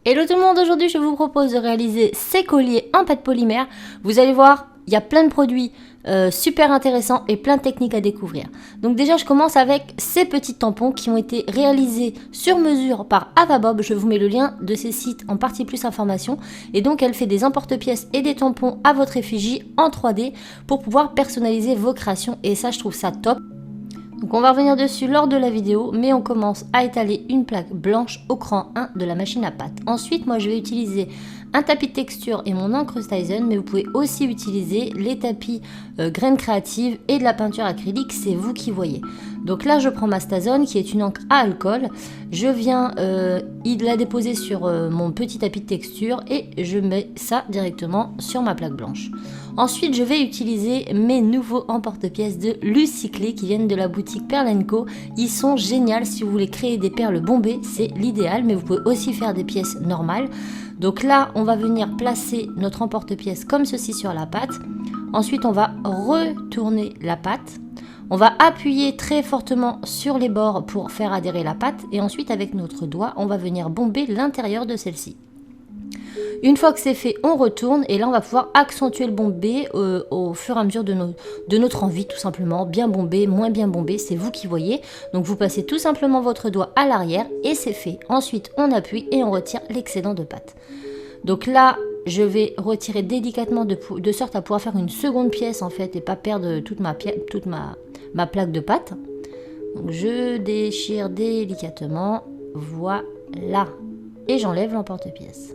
Hello tout le monde, aujourd'hui je vous propose de réaliser ces colliers en pâte polymère. Vous allez voir, il y a plein de produits super intéressants et plein de techniques à découvrir. Donc déjà je commence avec ces petits tampons qui ont été réalisés sur mesure par Avabob. Je vous mets le lien de ces sites en partie plus information. Et donc elle fait des emporte-pièces et des tampons à votre effigie en 3D pour pouvoir personnaliser vos créations. Et ça je trouve ça top. Donc on va revenir dessus lors de la vidéo, mais on commence à étaler une plaque blanche au cran 1 de la machine à pâte. Ensuite, moi je vais utiliser un tapis de texture et mon encre Tizen, mais vous pouvez aussi utiliser les tapis graines créatives et de la peinture acrylique, c'est vous qui voyez. Donc là je prends ma Stazone qui est une encre à alcool, je viens la déposer sur mon petit tapis de texture et je mets ça directement sur ma plaque blanche. Ensuite je vais utiliser mes nouveaux emporte-pièces de Lucyclé qui viennent de la boutique Perle & Co. Ils sont géniaux si vous voulez créer des perles bombées, c'est l'idéal, mais vous pouvez aussi faire des pièces normales. Donc là on va venir placer notre emporte-pièce comme ceci sur la pâte. Ensuite on va retourner la pâte. On va appuyer très fortement sur les bords pour faire adhérer la pâte et ensuite avec notre doigt, on va venir bomber l'intérieur de celle-ci. Une fois que c'est fait, on retourne et là on va pouvoir accentuer le bombé au fur et à mesure de notre envie tout simplement. Bien bombé, moins bien bombé, c'est vous qui voyez. Donc vous passez tout simplement votre doigt à l'arrière et c'est fait. Ensuite on appuie et on retire l'excédent de pâte. Donc là je vais retirer délicatement de sorte à pouvoir faire une seconde pièce en fait et pas perdre toute ma plaque de pâte. Donc je déchire délicatement, voilà, et j'enlève l'emporte-pièce.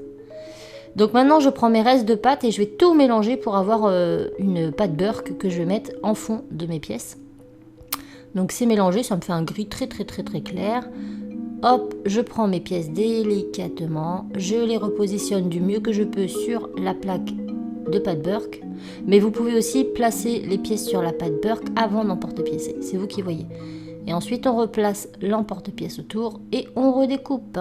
Donc maintenant je prends mes restes de pâte et je vais tout mélanger pour avoir une pâte beurre que je vais mettre en fond de mes pièces. Donc c'est mélangé, ça me fait un gris très clair. Hop, je prends mes pièces délicatement, je les repositionne du mieux que je peux sur la plaque de pâte beurre. Mais vous pouvez aussi placer les pièces sur la pâte beurre avant d'emporte-piècer, c'est vous qui voyez. Et ensuite on replace l'emporte-pièce autour et on redécoupe.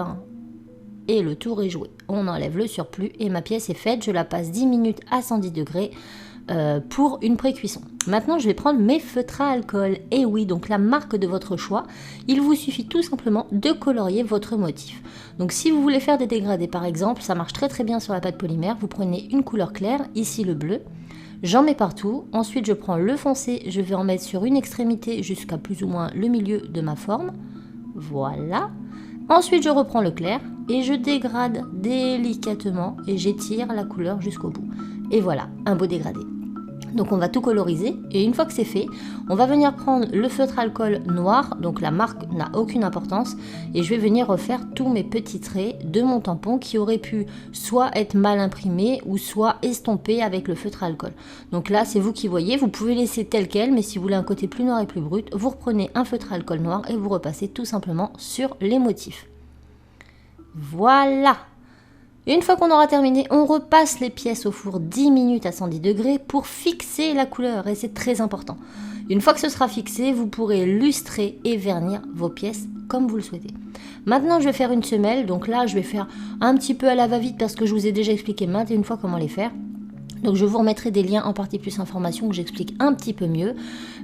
Et le tour est joué. On enlève le surplus et ma pièce est faite. Je la passe 10 minutes à 110 degrés pour une pré-cuisson. Maintenant, je vais prendre mes feutres à alcool. Et oui, donc la marque de votre choix. Il vous suffit tout simplement de colorier votre motif. Donc si vous voulez faire des dégradés par exemple, ça marche très bien sur la pâte polymère. Vous prenez une couleur claire, ici le bleu. J'en mets partout. Ensuite, je prends le foncé. Je vais en mettre sur une extrémité jusqu'à plus ou moins le milieu de ma forme. Voilà. Ensuite, je reprends le clair et je dégrade délicatement et j'étire la couleur jusqu'au bout. Et voilà, un beau dégradé. Donc on va tout coloriser et une fois que c'est fait, on va venir prendre le feutre alcool noir, donc la marque n'a aucune importance, et je vais venir refaire tous mes petits traits de mon tampon qui auraient pu soit être mal imprimés ou soit estompés avec le feutre alcool. Donc là c'est vous qui voyez, vous pouvez laisser tel quel, mais si vous voulez un côté plus noir et plus brut, vous reprenez un feutre alcool noir et vous repassez tout simplement sur les motifs. Voilà! Une fois qu'on aura terminé, on repasse les pièces au four 10 minutes à 110 degrés pour fixer la couleur et c'est très important. Une fois que ce sera fixé, vous pourrez lustrer et vernir vos pièces comme vous le souhaitez. Maintenant, je vais faire une semelle. Donc là, je vais faire un petit peu à la va-vite parce que je vous ai déjà expliqué maintes et une fois comment les faire. Donc je vous remettrai des liens en partie plus information que j'explique un petit peu mieux.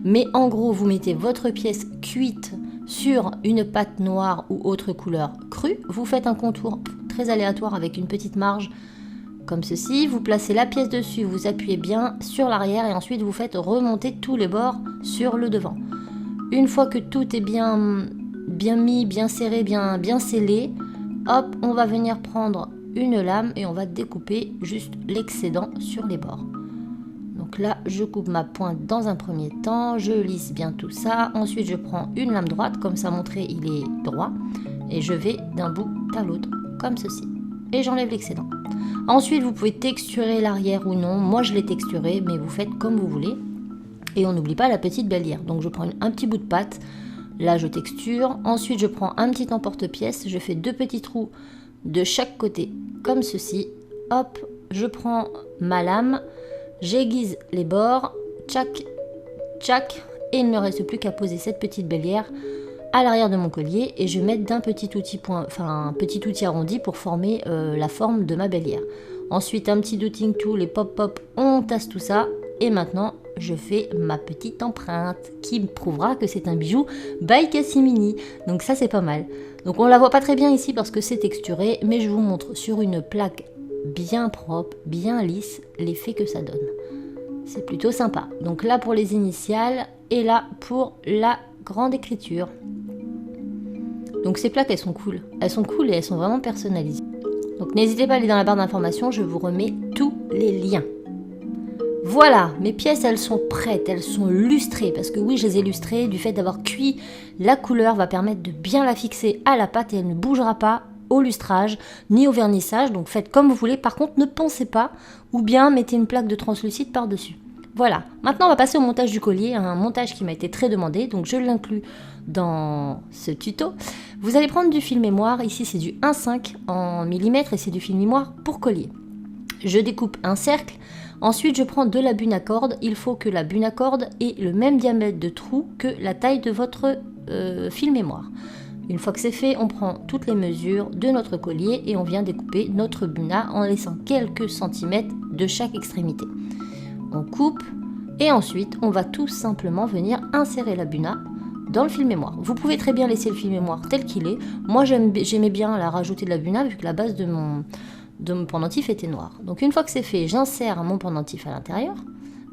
Mais en gros, vous mettez votre pièce cuite sur une pâte noire ou autre couleur crue. Vous faites un contour très aléatoire avec une petite marge comme ceci. Vous placez la pièce dessus, vous appuyez bien sur l'arrière et ensuite vous faites remonter tous les bords sur le devant. Une fois que tout est bien mis, bien serré, bien scellé, hop, on va venir prendre une lame et on va découper juste l'excédent sur les bords. Donc là, je coupe ma pointe dans un premier temps, je lisse bien tout ça. Ensuite, je prends une lame droite, comme ça montré, il est droit. Et je vais d'un bout à l'autre, comme ceci. Et j'enlève l'excédent. Ensuite, vous pouvez texturer l'arrière ou non. Moi, je l'ai texturé, mais vous faites comme vous voulez. Et on n'oublie pas la petite bélière. Donc, je prends un petit bout de pâte. Là, je texture. Ensuite, je prends un petit emporte-pièce. Je fais 2 petits trous de chaque côté, comme ceci. Hop, je prends ma lame. J'aiguise les bords, tchac, tchac, et il ne me reste plus qu'à poser cette petite bélière à l'arrière de mon collier et je vais mettre un petit outil arrondi pour former la forme de ma bélière. Ensuite un petit dotting tool et pop on tasse tout ça et maintenant je fais ma petite empreinte qui me prouvera que c'est un bijou by Cassimini. Donc ça c'est pas mal. Donc on la voit pas très bien ici parce que c'est texturé, mais je vous montre sur une plaque bien propre, bien lisse, l'effet que ça donne. C'est plutôt sympa. Donc là pour les initiales et là pour la grande écriture. Donc ces plaques elles sont cool. Elles sont cool et elles sont vraiment personnalisées. Donc n'hésitez pas à aller dans la barre d'informations, je vous remets tous les liens. Voilà, mes pièces elles sont prêtes, elles sont lustrées, parce que oui je les ai lustrées, du fait d'avoir cuit, la couleur va permettre de bien la fixer à la pâte et elle ne bougera pas au lustrage ni au vernissage, donc faites comme vous voulez, par contre ne pensez pas, ou bien mettez une plaque de translucide par-dessus. Voilà, maintenant on va passer au montage du collier, un montage qui m'a été très demandé, donc je l'inclus dans ce tuto. Vous allez prendre du fil mémoire, ici c'est du 1,5 en millimètres et c'est du fil mémoire pour collier. Je découpe un cercle, ensuite je prends de la bune à corde, il faut que la bune à corde ait le même diamètre de trou que la taille de votre fil mémoire. Une fois que c'est fait, on prend toutes les mesures de notre collier et on vient découper notre buna en laissant quelques centimètres de chaque extrémité. On coupe et ensuite on va tout simplement venir insérer la buna dans le fil mémoire. Vous pouvez très bien laisser le fil mémoire tel qu'il est. Moi j'aimais bien la rajouter de la buna vu que la base de mon pendentif était noir. Donc une fois que c'est fait, j'insère mon pendentif à l'intérieur.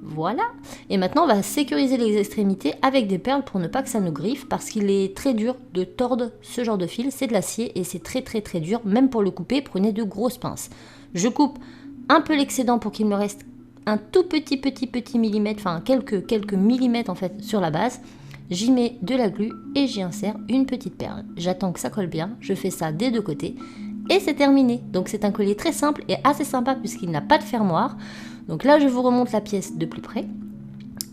Voilà. Et maintenant on va sécuriser les extrémités avec des perles pour ne pas que ça nous griffe parce qu'il est très dur de tordre ce genre de fil. C'est de l'acier et c'est très dur. Même pour le couper, prenez de grosses pinces. Je coupe un peu l'excédent pour qu'il me reste un tout petit millimètre, enfin quelques millimètres en fait sur la base. J'y mets de la glu et j'y insère une petite perle. J'attends que ça colle bien. Je fais ça des deux côtés. Et c'est terminé. Donc c'est un collier très simple et assez sympa puisqu'il n'a pas de fermoir. Donc là je vous remonte la pièce de plus près.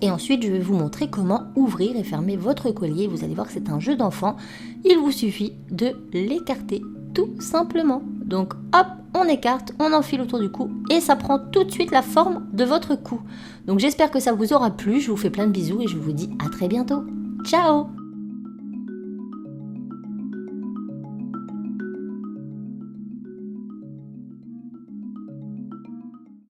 Et ensuite je vais vous montrer comment ouvrir et fermer votre collier. Vous allez voir que c'est un jeu d'enfant. Il vous suffit de l'écarter tout simplement. Donc hop, on écarte, on enfile autour du cou et ça prend tout de suite la forme de votre cou. Donc j'espère que ça vous aura plu. Je vous fais plein de bisous et je vous dis à très bientôt. Ciao!